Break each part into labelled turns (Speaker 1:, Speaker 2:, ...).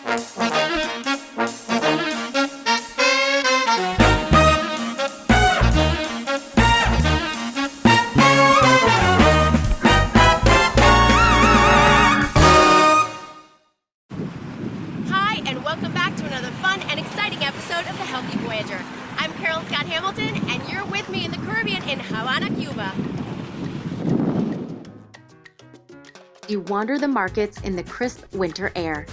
Speaker 1: Hi, and welcome back to another fun and exciting episode of the Healthy Voyager. I'm Carolyn Scott Hamilton, and you're with me in the Caribbean in Havana, Cuba.
Speaker 2: You wander the markets in the crisp winter air.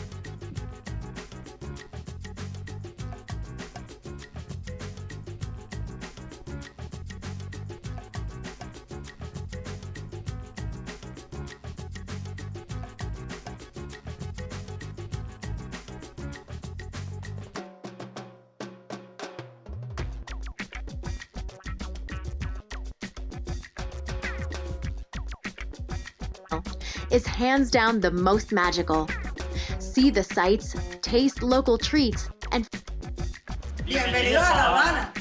Speaker 2: Is hands down the most magical. See the sights, taste local treats, and
Speaker 3: Bienvenido a La Habana.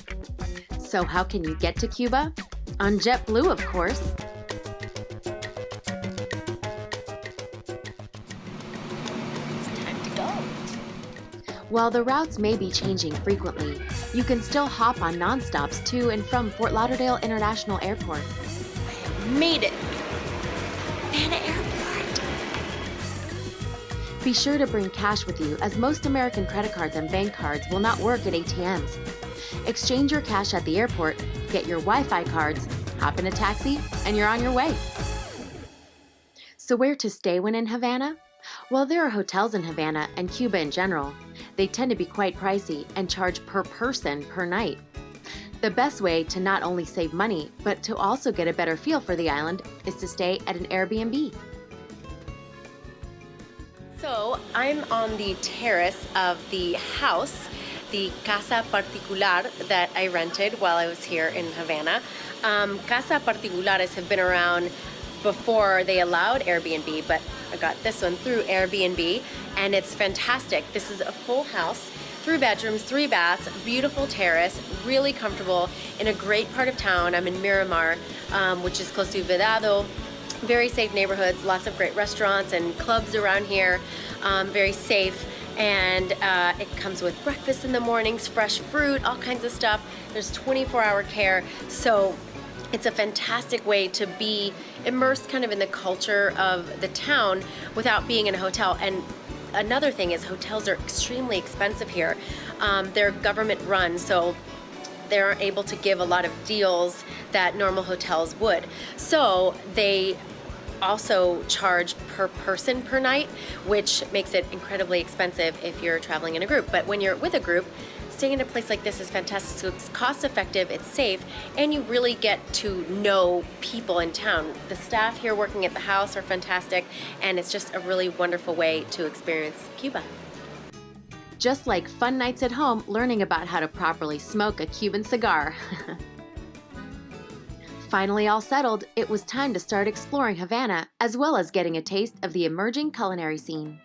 Speaker 2: so how can you get to Cuba? On JetBlue, of course.
Speaker 1: It's time to go.
Speaker 2: While the routes may be changing frequently, you can still hop on nonstops to and from Fort Lauderdale International Airport.
Speaker 1: Made it. Havana Airport.
Speaker 2: Be sure to bring cash with you, as most American credit cards and bank cards will not work at ATMs. Exchange your cash at the airport, get your Wi-Fi cards, hop in a taxi, and you're on your way. So where to stay when in Havana? Well, there are hotels in Havana and Cuba in general. They tend to be quite pricey and charge per person per night. The best way to not only save money, but to also get a better feel for the island is to stay at an Airbnb.
Speaker 1: So I'm on the terrace of the house, the Casa Particulares that I rented while I was here in Havana. Casa Particulares have been around before they allowed Airbnb, but I got this one through Airbnb, and it's fantastic. This is a full house, 3 bedrooms, 3 baths, beautiful terrace, really comfortable in a great part of town. I'm in Miramar, which is close to Vedado. Very safe neighborhoods, lots of great restaurants and clubs around here, very safe. And it comes with breakfast in the mornings, fresh fruit, all kinds of stuff. There's 24-hour care. So it's a fantastic way to be immersed kind of in the culture of the town without being in a hotel. And another thing is hotels are extremely expensive here. They're government run, so they're able to give a lot of deals that normal hotels would. So they also charge per person per night, which makes it incredibly expensive if you're traveling in a group. But when you're with a group, staying in a place like this is fantastic. So it's cost effective, it's safe, and you really get to know people in town. The staff here working at the house are fantastic, and it's just a really wonderful way to experience Cuba.
Speaker 2: Just like fun nights at home, learning about how to properly smoke a Cuban cigar. Finally all settled, it was time to start exploring Havana, as well as getting a taste of the emerging culinary scene.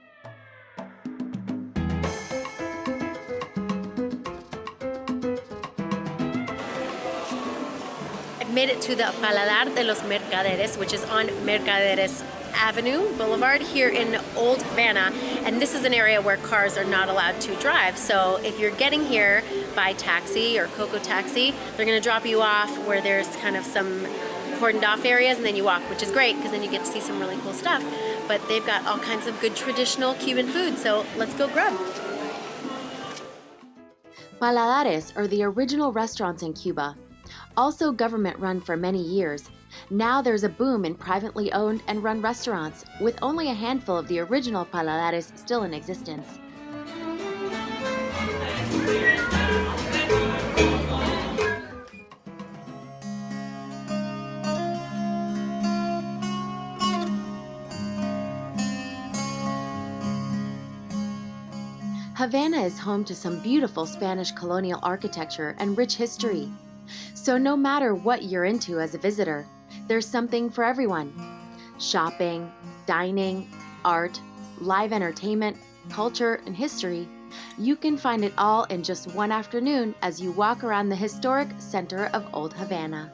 Speaker 1: I've made it to the Paladar de los Mercaderes, which is on Mercaderes Avenue Boulevard here in Old Havana, and this is an area where cars are not allowed to drive. So if you're getting here by taxi or Coco Taxi, they're going to drop you off where there's kind of some cordoned off areas, and then you walk, which is great because then you get to see some really cool stuff. But they've got all kinds of good traditional Cuban food, so let's go grub.
Speaker 2: Paladares are the original restaurants in Cuba, also government run for many years. Now there's a boom in privately owned and run restaurants, with only a handful of the original Paladares still in existence. Havana is home to some beautiful Spanish colonial architecture and rich history. So no matter what you're into as a visitor, there's something for everyone. Shopping, dining, art, live entertainment, culture, and history. You can find it all in just one afternoon as you walk around the historic center of Old Havana.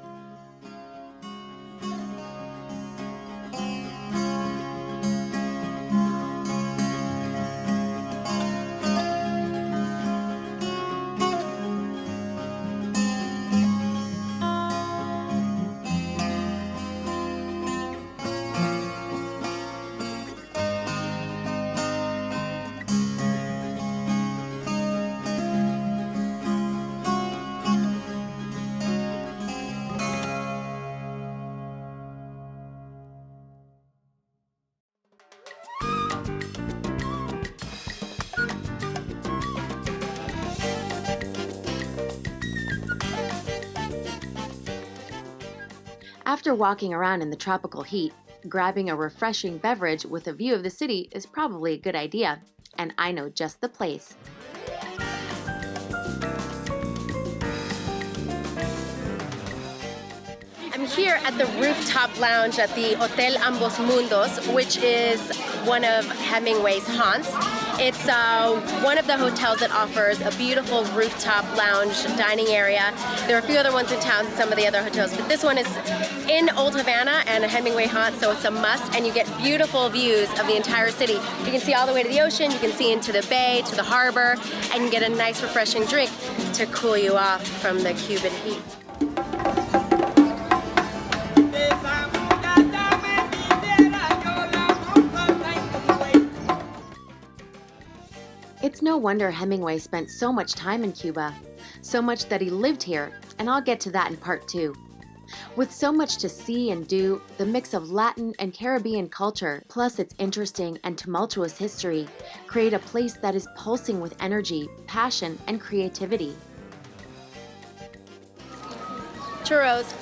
Speaker 2: After walking around in the tropical heat, grabbing a refreshing beverage with a view of the city is probably a good idea, and I know just the place.
Speaker 1: I'm here at the rooftop lounge at the Hotel Ambos Mundos, which is one of Hemingway's haunts. It's one of the hotels that offers a beautiful rooftop lounge dining area. There are a few other ones in town, some of the other hotels, but this one is in Old Havana and a Hemingway haunt, so it's a must, and you get beautiful views of the entire city. You can see all the way to the ocean, you can see into the bay, to the harbor, and you get a nice refreshing drink to cool you off from the Cuban heat.
Speaker 2: It's no wonder Hemingway spent so much time in Cuba, so much that he lived here, and I'll get to that in part 2. With so much to see and do, the mix of Latin and Caribbean culture, plus its interesting and tumultuous history, create a place that is pulsing with energy, passion, and creativity.
Speaker 1: Churros.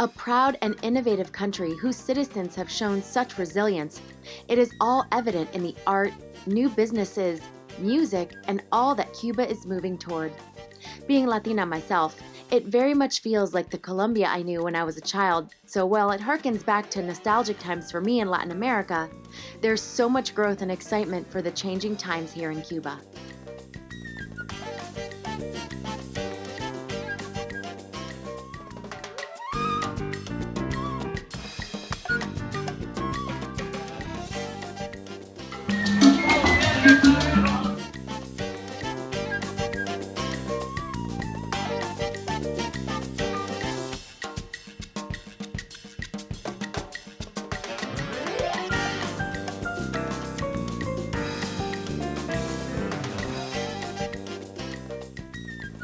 Speaker 2: A proud and innovative country whose citizens have shown such resilience, it is all evident in the art, new businesses, music, and all that Cuba is moving toward. Being Latina myself, it very much feels like the Colombia I knew when I was a child, so while it harkens back to nostalgic times for me in Latin America, there's so much growth and excitement for the changing times here in Cuba.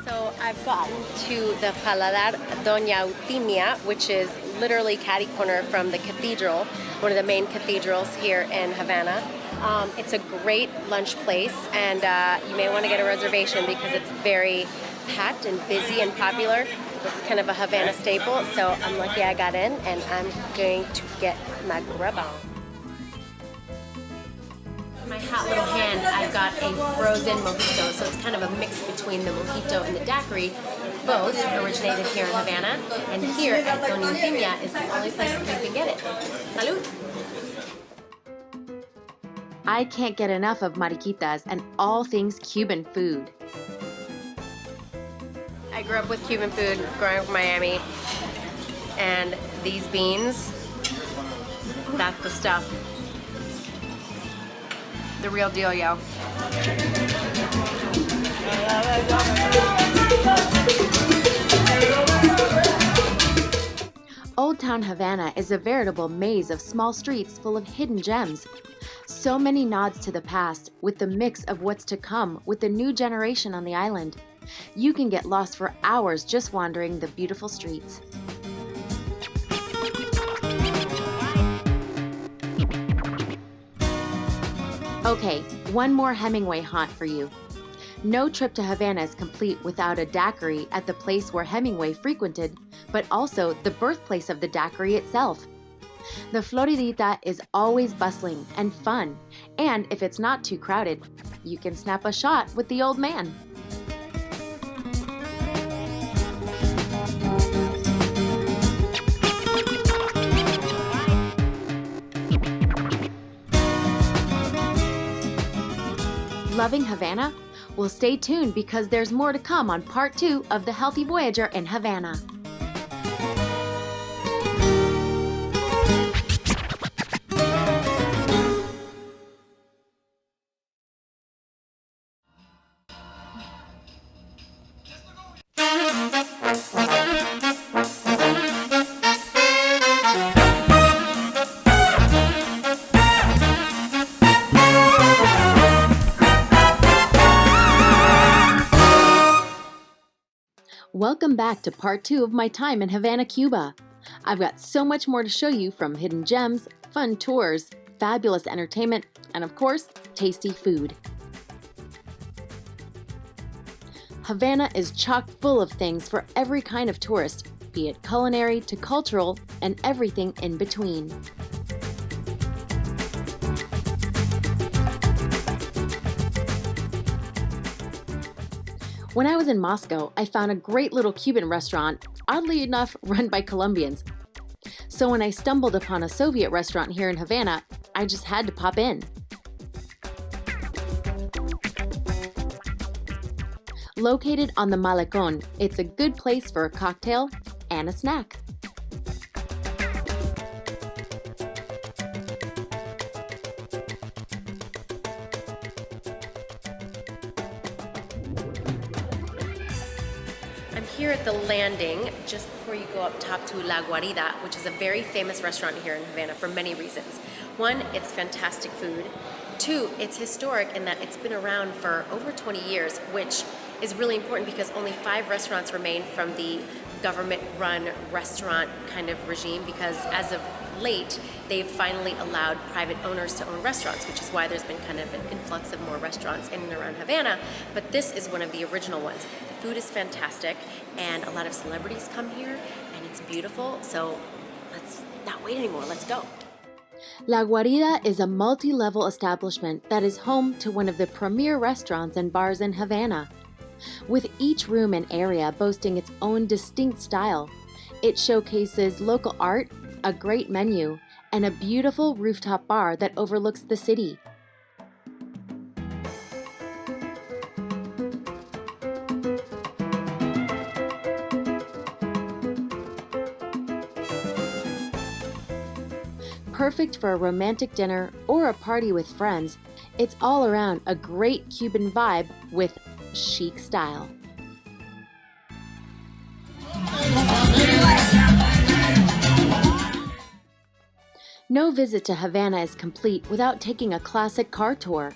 Speaker 1: So I've gotten to the Paladar Doña Eutimia, which is literally catty corner from the cathedral, one of the main cathedrals here in Havana. It's a great lunch place, and you may want to get a reservation because it's very packed and busy and popular. It's kind of a Havana staple, so I'm lucky I got in, and I'm going to get my grub on. In my hot little hand, I've got a frozen mojito, so it's kind of a mix between the mojito and the daiquiri. Both originated here in Havana, and here at Doña Eutimia is the only place that you can get it. Salud!
Speaker 2: I can't get enough of mariquitas and all things Cuban food.
Speaker 1: I grew up with Cuban food, growing up in Miami, and these beans, that's the stuff. The real deal, yo.
Speaker 2: Old Town Havana is a veritable maze of small streets full of hidden gems. So many nods to the past, with the mix of what's to come with the new generation on the island. You can get lost for hours just wandering the beautiful streets. Okay, one more Hemingway haunt for you. No trip to Havana is complete without a daiquiri at the place where Hemingway frequented, but also the birthplace of the daiquiri itself. The Floridita is always bustling and fun, and if it's not too crowded, you can snap a shot with the old man. Loving Havana? Well, stay tuned because there's more to come on part 2 of The Healthy Voyager in Havana. Welcome back to part 2 of my time in Havana, Cuba. I've got so much more to show you, from hidden gems, fun tours, fabulous entertainment, and of course, tasty food. Havana is chock full of things for every kind of tourist, be it culinary to cultural and everything in between. When I was in Moscow, I found a great little Cuban restaurant, oddly enough, run by Colombians. So when I stumbled upon a Soviet restaurant here in Havana, I just had to pop in. Located on the Malecón, it's a good place for a cocktail and a snack.
Speaker 1: I'm here at the landing just before you go up top to La Guarida, which is a very famous restaurant here in Havana for many reasons. One, it's fantastic food. Two, it's historic in that it's been around for over 20 years, which is really important because only 5 restaurants remain from the government-run restaurant kind of regime, because as of late, they've finally allowed private owners to own restaurants, which is why there's been kind of an influx of more restaurants in and around Havana, but this is one of the original ones. The food is fantastic, and a lot of celebrities come here, and it's beautiful, so let's not wait anymore, let's go.
Speaker 2: La Guarida is a multi-level establishment that is home to one of the premier restaurants and bars in Havana. With each room and area boasting its own distinct style, it showcases local art, a great menu, and a beautiful rooftop bar that overlooks the city. Perfect for a romantic dinner or a party with friends, it's all around a great Cuban vibe with chic style. No visit to Havana is complete without taking a classic car tour.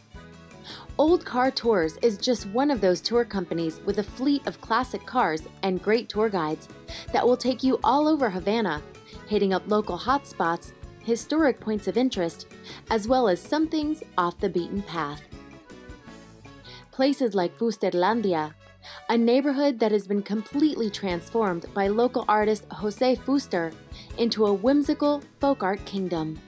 Speaker 2: Old Car Tours is just one of those tour companies with a fleet of classic cars and great tour guides that will take you all over Havana, hitting up local hotspots, historic points of interest, as well as some things off the beaten path. Places like Fusterlandia, a neighborhood that has been completely transformed by local artist Jose Fuster into a whimsical folk art kingdom.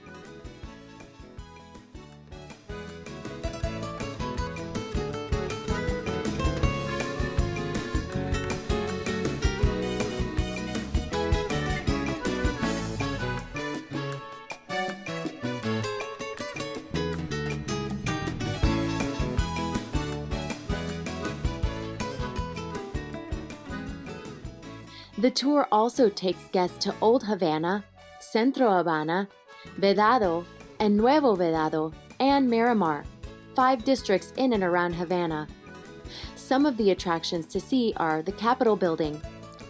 Speaker 2: The tour also takes guests to Old Havana, Centro Habana, Vedado, and Nuevo Vedado, and Miramar, 5 districts in and around Havana. Some of the attractions to see are the Capitol Building,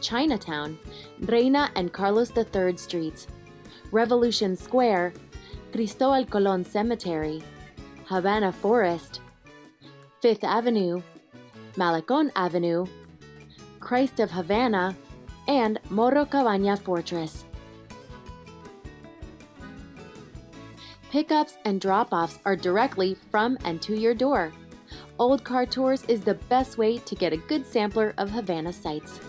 Speaker 2: Chinatown, Reina and Carlos III Streets, Revolution Square, Cristobal Colon Cemetery, Havana Forest, 5th Avenue, Malecón Avenue, Christ of Havana, and Morro Cabaña Fortress. Pickups and drop-offs are directly from and to your door. Old Car Tours is the best way to get a good sampler of Havana sights.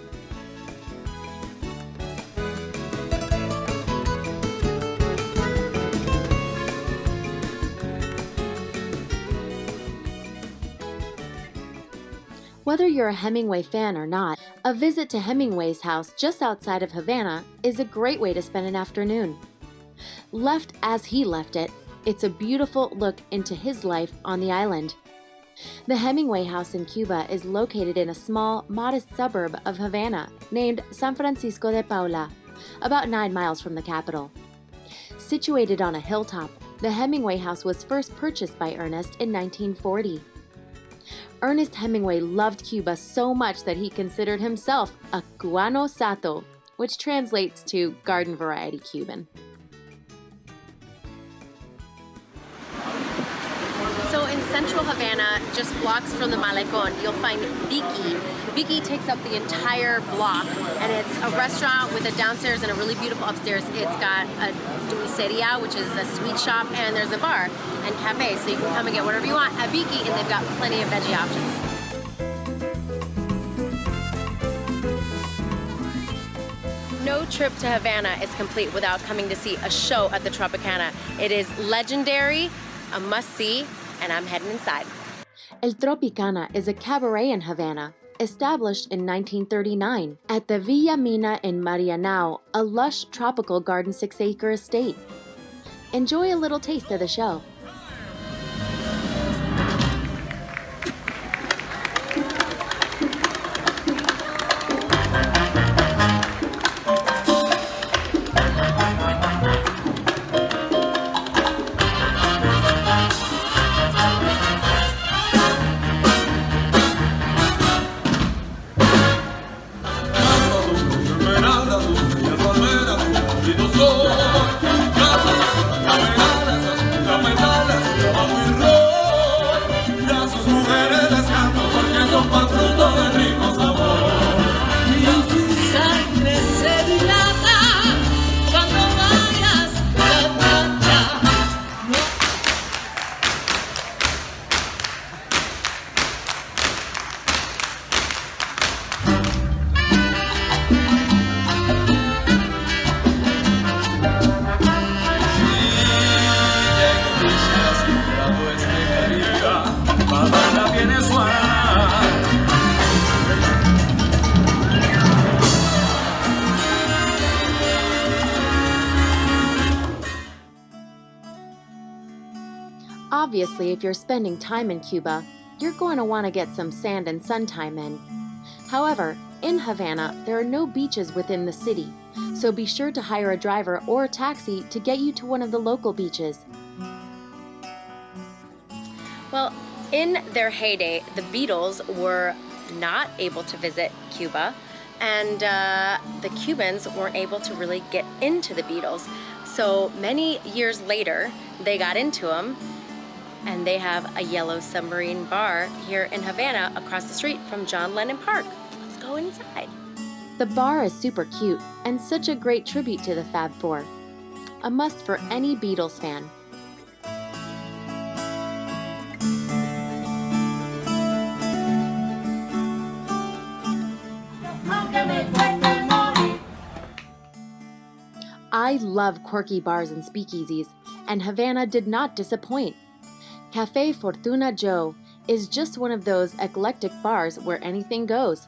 Speaker 2: Whether you're a Hemingway fan or not, a visit to Hemingway's house just outside of Havana is a great way to spend an afternoon. Left as he left it, it's a beautiful look into his life on the island. The Hemingway house in Cuba is located in a small, modest suburb of Havana named San Francisco de Paula, about 9 miles from the capital. Situated on a hilltop, the Hemingway house was first purchased by Ernest in 1940. Ernest Hemingway loved Cuba so much that he considered himself a Cubano Sato, which translates to garden variety Cuban.
Speaker 1: So in central Havana, just blocks from the Malecón, you'll find Vicky. Vicky takes up the entire block, and it's a restaurant with a downstairs and a really beautiful upstairs. It's got a dulceria, which is a sweet shop, and there's a bar and cafe, so you can come and get whatever you want at Vicky, and they've got plenty of veggie options. No trip to Havana is complete without coming to see a show at the Tropicana. It is legendary, a must-see, and I'm heading inside.
Speaker 2: El Tropicana is a cabaret in Havana, established in 1939 at the Villa Mina in Marianao, a lush tropical garden 6-acre estate. Enjoy a little taste of the show. Obviously, if you're spending time in Cuba, you're going to want to get some sand and sun time in. However, in Havana, there are no beaches within the city, so be sure to hire a driver or a taxi to get you to one of the local beaches.
Speaker 1: Well, in their heyday, the Beatles were not able to visit Cuba, and the Cubans weren't able to really get into the Beatles. So many years later, they got into them, and they have a yellow submarine bar here in Havana across the street from John Lennon Park. Let's go inside.
Speaker 2: The bar is super cute and such a great tribute to the Fab Four. A must for any Beatles fan. I love quirky bars and speakeasies, and Havana did not disappoint. Cafe Fortuna Joe is just one of those eclectic bars where anything goes.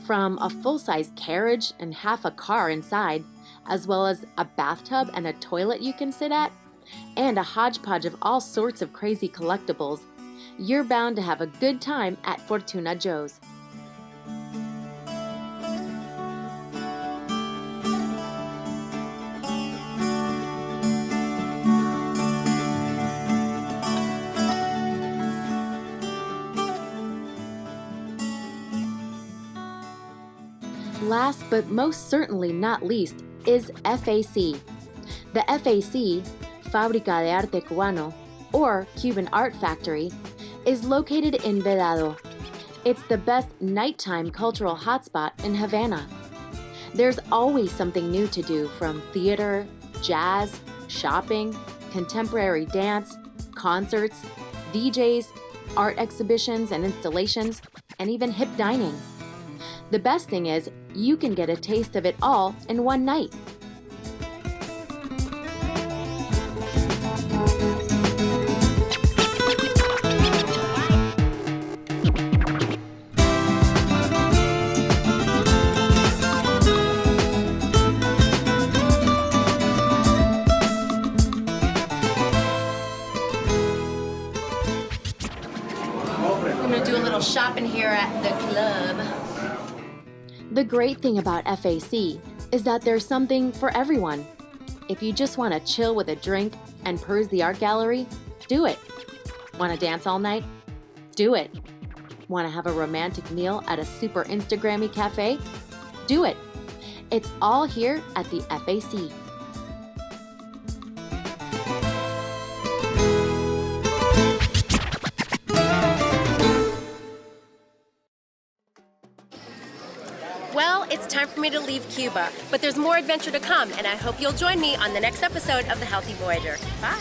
Speaker 2: From a full-size carriage and half a car inside, as well as a bathtub and a toilet you can sit at, and a hodgepodge of all sorts of crazy collectibles, you're bound to have a good time at Fortuna Joe's. Last but most certainly not least is FAC. The FAC, Fábrica de Arte Cubano, or Cuban Art Factory, is located in Vedado. It's the best nighttime cultural hotspot in Havana. There's always something new to do, from theater, jazz, shopping, contemporary dance, concerts, DJs, art exhibitions and installations, and even hip dining. The best thing is, you can get a taste of it all in one night.
Speaker 1: I'm gonna do a little shopping here at the club.
Speaker 2: The great thing about FAC is that there's something for everyone. If you just want to chill with a drink and peruse the art gallery, do it. Want to dance all night? Do it. Want to have a romantic meal at a super Instagrammy cafe? Do it. It's all here at the FAC.
Speaker 1: Well, it's time for me to leave Cuba, but there's more adventure to come, and I hope you'll join me on the next episode of The Healthy Voyager. Bye!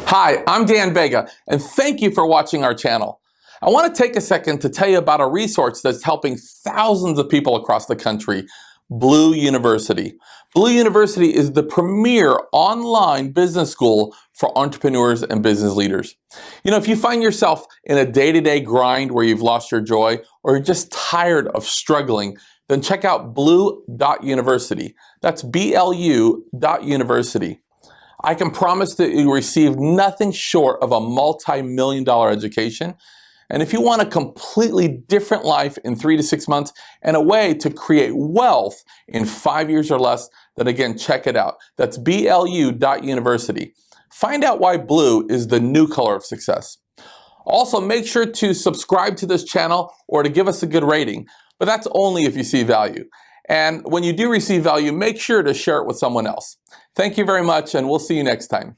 Speaker 4: Hi, I'm Dan Vega, and thank you for watching our channel. I want to take a second to tell you about a resource that's helping thousands of people across the country, Blue University. Blue University is the premier online business school for entrepreneurs and business leaders. You know, if you find yourself in a day-to-day grind where you've lost your joy or you're just tired of struggling, then check out blue.university. That's BLU.university. I can promise that you receive nothing short of a multi-million-dollar education. And if you want a completely different life in 3 to 6 months and a way to create wealth in 5 years or less, then again, check it out. That's BLU.university. Find out why blue is the new color of success. Also, make sure to subscribe to this channel or to give us a good rating, but that's only if you see value. And when you do receive value, make sure to share it with someone else. Thank you very much, and we'll see you next time.